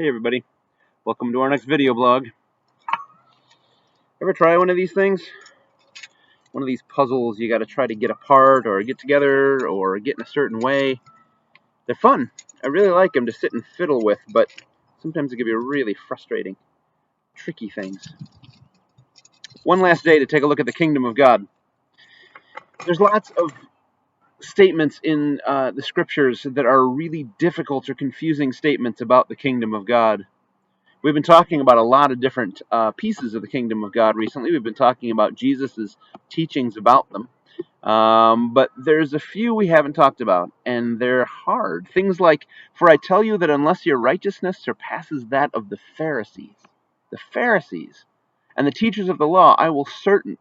Hey everybody, welcome to our next video blog. Ever try one of these things? One of these puzzles you gotta try to get apart or get together or get in a certain way. They're fun. I really like them to sit and fiddle with, but sometimes it can be really frustrating. Tricky things. One last day to take a look at the kingdom of God. There's lots of statements in the scriptures that are really difficult or confusing statements about the kingdom of God. We've been talking about a lot of different pieces of the kingdom of God recently. We've been talking about Jesus' teachings about them. But there's a few we haven't talked about, and they're hard. Things like, "For I tell you that unless your righteousness surpasses that of the Pharisees, and the teachers of the law,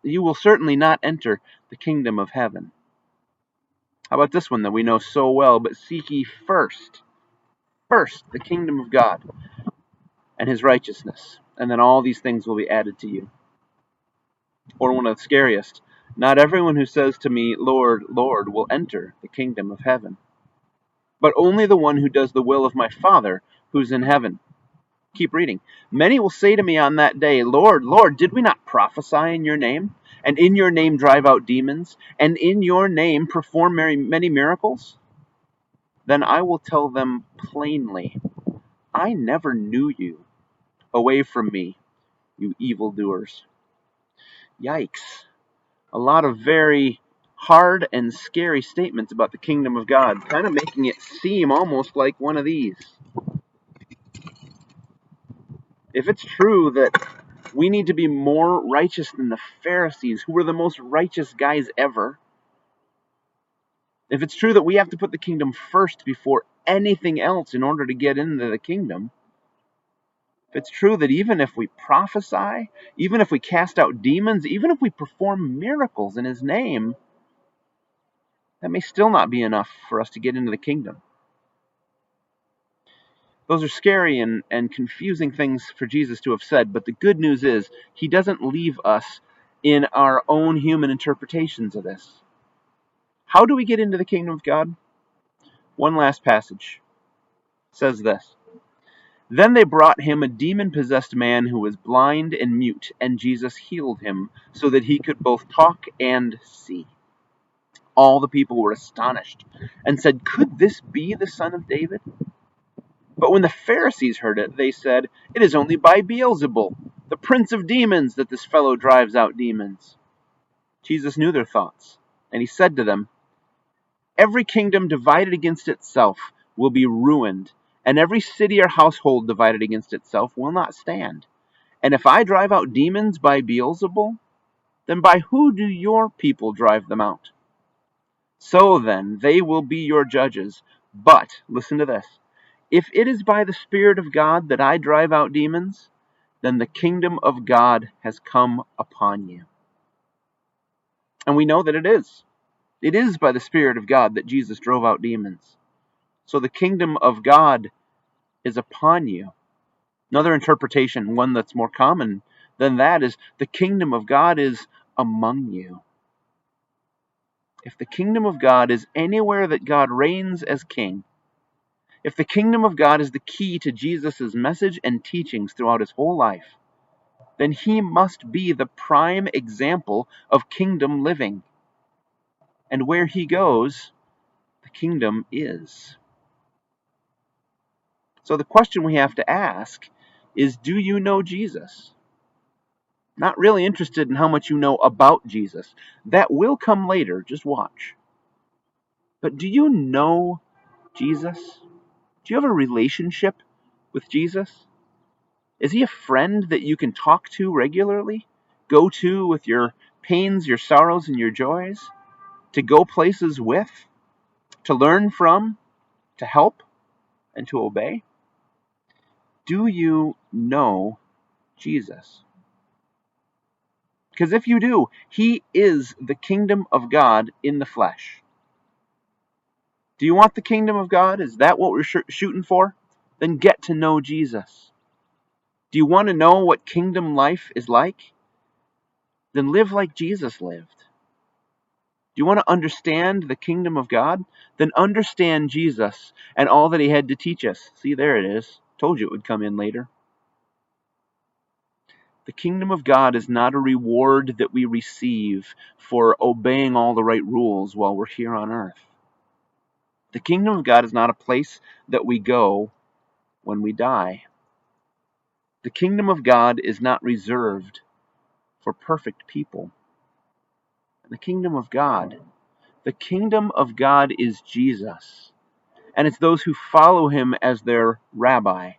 you will certainly not enter the kingdom of heaven." How about this one that we know so well? "But seek ye first the kingdom of God and his righteousness, and then all these things will be added to you." Or one of the scariest, "Not everyone who says to me, 'Lord, Lord,' will enter the kingdom of heaven, but only the one who does the will of my Father who's in heaven." Keep reading. "Many will say to me on that day, 'Lord, Lord, did we not prophesy in your name, and in your name drive out demons, and in your name perform many miracles?' Then I will tell them plainly, 'I never knew you. Away from me, you evildoers.'" Yikes. A lot of very hard and scary statements about the kingdom of God, kind of making it seem almost like one of these. If it's true that we need to be more righteous than the Pharisees, who were the most righteous guys ever, if it's true that we have to put the kingdom first before anything else in order to get into the kingdom, if it's true that even if we prophesy, even if we cast out demons, even if we perform miracles in his name, that may still not be enough for us to get into the kingdom. Those are scary and confusing things for Jesus to have said, but the good news is he doesn't leave us in our own human interpretations of this. How do we get into the kingdom of God? One last passage says this: "Then they brought him a demon-possessed man who was blind and mute, and Jesus healed him so that he could both talk and see. All the people were astonished and said, 'Could this be the son of David?' But when the Pharisees heard it, they said, 'It is only by Beelzebul, the prince of demons, that this fellow drives out demons.' Jesus knew their thoughts, and he said to them, 'Every kingdom divided against itself will be ruined, and every city or household divided against itself will not stand. And if I drive out demons by Beelzebul, then by who do your people drive them out? So then they will be your judges. But," listen to this, "if it is by the Spirit of God that I drive out demons, then the kingdom of God has come upon you." And we know that it is. It is by the Spirit of God that Jesus drove out demons. So the kingdom of God is upon you. Another interpretation, one that's more common than that, is the kingdom of God is among you. If the kingdom of God is anywhere that God reigns as king, if the kingdom of God is the key to Jesus' message and teachings throughout his whole life, then he must be the prime example of kingdom living. And where he goes, the kingdom is. So the question we have to ask is, do you know Jesus? Not really interested in how much you know about Jesus. That will come later, just watch. But do you know Jesus? Do you have a relationship with Jesus? Is he a friend that you can talk to regularly? Go to with your pains, your sorrows, and your joys? To go places with? To learn from? To help? And to obey? Do you know Jesus? Because if you do, he is the kingdom of God in the flesh. Do you want the kingdom of God? Is that what we're shooting for? Then get to know Jesus. Do you want to know what kingdom life is like? Then live like Jesus lived. Do you want to understand the kingdom of God? Then understand Jesus and all that he had to teach us. See, there it is. Told you it would come in later. The kingdom of God is not a reward that we receive for obeying all the right rules while we're here on earth. The kingdom of God is not a place that we go when we die. The kingdom of God is not reserved for perfect people. The kingdom of God is Jesus. And it's those who follow him as their rabbi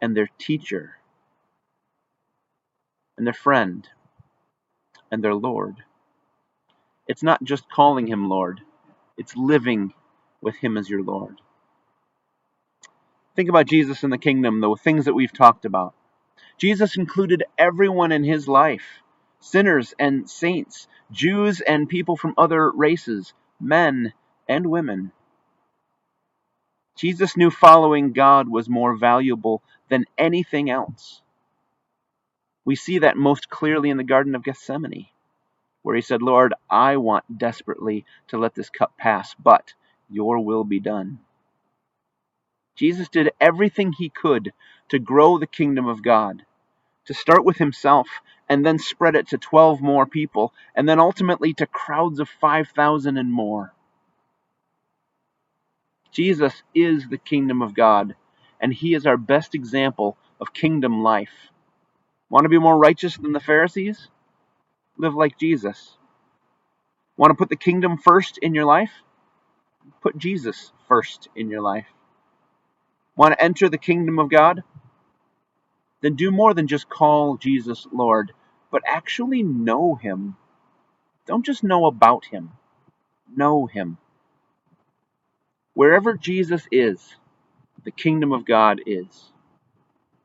and their teacher and their friend and their Lord. It's not just calling him Lord, it's living with him as your Lord. Think about Jesus in the kingdom, the things that we've talked about. Jesus included everyone in his life, sinners and saints, Jews and people from other races, men and women. Jesus knew following God was more valuable than anything else. We see that most clearly in the Garden of Gethsemane, where he said, Lord, I want desperately to let this cup pass, but your will be done. Jesus did everything he could to grow the kingdom of God, to start with himself and then spread it to 12 more people, and then ultimately to crowds of 5,000 and more. Jesus is the kingdom of God, and he is our best example of kingdom life. Want to be more righteous than the Pharisees? Live like Jesus. Want to put the kingdom first in your life? Put Jesus first in your life. Want to enter the kingdom of God? Then do more than just call Jesus Lord, but actually know him. Don't just know about him. Know him. Wherever Jesus is, the kingdom of God is.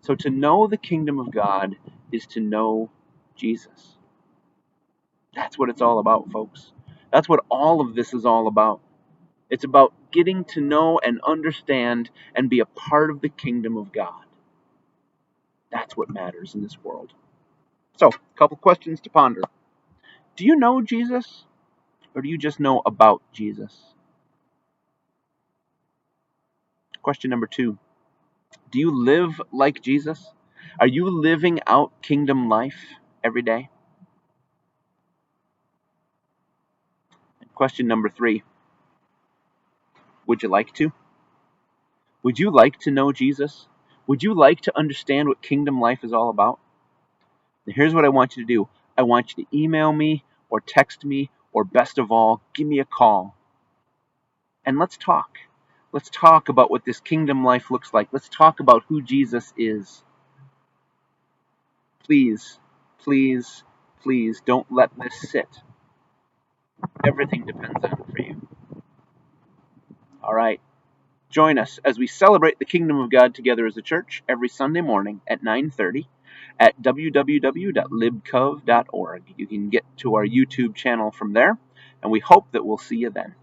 So to know the kingdom of God is to know Jesus. That's what it's all about, folks. That's what all of this is all about. It's about getting to know and understand and be a part of the kingdom of God. That's what matters in this world. So, a couple questions to ponder. Do you know Jesus, or do you just know about Jesus? Question number 2. Do you live like Jesus? Are you living out kingdom life every day? Question number 3. Would you like to? Would you like to know Jesus? Would you like to understand what kingdom life is all about? Now, here's what I want you to do. I want you to email me or text me, or best of all, give me a call. And let's talk. Let's talk about what this kingdom life looks like. Let's talk about who Jesus is. Please, please, please don't let this sit. Everything depends on it for you. All right. Join us as we celebrate the kingdom of God together as a church every Sunday morning at 9:30 at www.libcov.org. You can get to our YouTube channel from there, and we hope that we'll see you then.